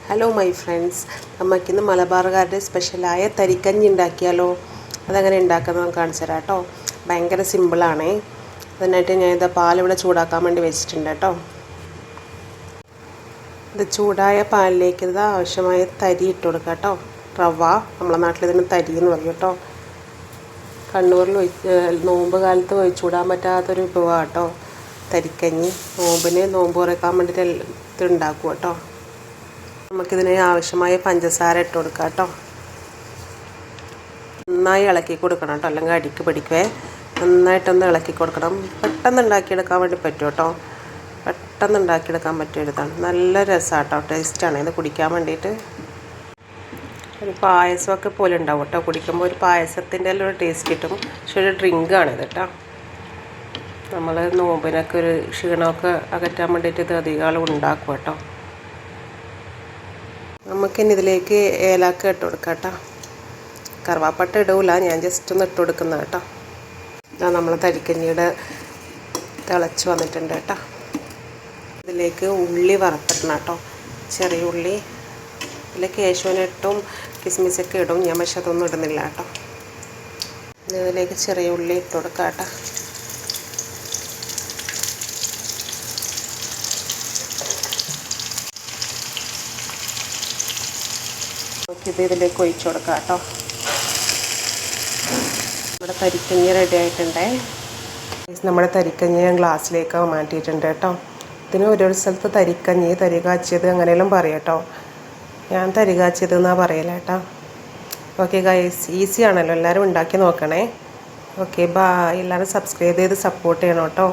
Hello my friends, നമുക്കിന്ന് മലബാറുകാരുടെ സ്പെഷ്യലായ തരിക്കഞ്ഞി ഉണ്ടാക്കിയാലോ. അതങ്ങനെ ഉണ്ടാക്കുന്നത് കാണിച്ചു തരാം കേട്ടോ. ഭയങ്കര സിമ്പിളാണേ. അതിനായിട്ട് ഞാൻ പാലിവിടെ ചൂടാക്കാൻ വേണ്ടി വെച്ചിട്ടുണ്ട് കേട്ടോ. ഇത് ചൂടായ പാലിലേക്ക് ആവശ്യമായ തരി ഇട്ട് കൊടുക്കുക കേട്ടോ. റവ, നമ്മളെ നാട്ടിലിതിന് തരി എന്ന് പറയും കേട്ടോ. കണ്ണൂരിൽ നോമ്പ് കാലത്ത് ഒഴിച്ചുകൂടാൻ പറ്റാത്തൊരു വിഭവമാണ് കേട്ടോ തരിക്കഞ്ഞി. നോമ്പ് കുറയ്ക്കാൻ വേണ്ടിയിട്ട് ഇത് ഉണ്ടാക്കും കേട്ടോ. നമുക്കിതിന് ആവശ്യമായ പഞ്ചസാര ഇട്ട് കൊടുക്കാം കേട്ടോ. നന്നായി ഇളക്കി കൊടുക്കണം കേട്ടോ, അല്ലെങ്കിൽ അടിക്ക് പിടിക്കുവേ. നന്നായിട്ടൊന്ന് ഇളക്കി കൊടുക്കണം. പെട്ടെന്ന് ഉണ്ടാക്കിയെടുക്കാൻ വേണ്ടി പറ്റും കേട്ടോ. പെട്ടെന്ന് ഉണ്ടാക്കിയെടുക്കാൻ പറ്റിയൊരിതാണ്. നല്ല രസമാണ് കേട്ടോ, ടേസ്റ്റാണ് ഇത് കുടിക്കാൻ വേണ്ടിയിട്ട്. ഒരു പായസമൊക്കെ പോലെ ഉണ്ടാവും കേട്ടോ. കുടിക്കുമ്പോൾ ഒരു പായസത്തിൻ്റെ എല്ലാം ഒരു ടേസ്റ്റ് കിട്ടും. പക്ഷെ ഒരു ഡ്രിങ്കാണിത് കേട്ടോ. നമ്മൾ നോമ്പിനൊക്കെ ഒരു ക്ഷീണമൊക്കെ അകറ്റാൻ വേണ്ടിയിട്ട് ഇത് അധികം ഉണ്ടാക്കും കേട്ടോ. നമുക്കിനി ഇതിലേക്ക് ഏലക്ക ഇട്ട് കൊടുക്കാം കേട്ടോ. കറുവാപ്പട്ട ഇടൂല, ഞാൻ ജസ്റ്റ് ഒന്ന് ഇട്ട് കൊടുക്കുന്ന കേട്ടോ. ഇതാ നമ്മൾ തരിക്കഞ്ഞിയുടെ തിളച്ച് വന്നിട്ടുണ്ട് കേട്ടോ. ഇതിലേക്ക് ഉള്ളി വറുത്തിടണം കേട്ടോ. ചെറിയ ഉള്ളി, ഇതിൽ കേശുവിനിട്ടും കിസ്മിസൊക്കെ ഇടും. ഞാൻ പക്ഷെ അതൊന്നും ഇടുന്നില്ല കേട്ടോ. ഇതിലേക്ക് ചെറിയ ഉള്ളി ഇട്ട് കൊടുക്കാം കേട്ടോ. ഇതിലേക്ക് ഒഴിച്ചു കൊടുക്കാം കേട്ടോ. നമ്മുടെ തരിക്കഞ്ഞി റെഡി ആയിട്ടുണ്ടേ. നമ്മുടെ തരിക്കഞ്ഞി ഞാൻ ഗ്ലാസ്സിലേക്ക് മാറ്റിയിട്ടുണ്ട് കേട്ടോ. ഇതിന് ഓരോ സ്ഥലത്ത് തരിക്കഞ്ഞി, തരി കാച്ചിയത് അങ്ങനെയെല്ലാം പറയും കേട്ടോ. ഞാൻ തരി കാച്ചിയത് എന്നാണ് പറയല കേട്ടോ. ഓക്കെ ഗൈസ്, ഈസി ആണല്ലോ, എല്ലാവരും ഉണ്ടാക്കി നോക്കണേ. Okay bye. എല്ലാവരും സബ്സ്ക്രൈബ് ചെയ്ത് സപ്പോർട്ട് ചെയ്യണം കേട്ടോ.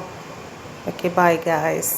Okay bye guys.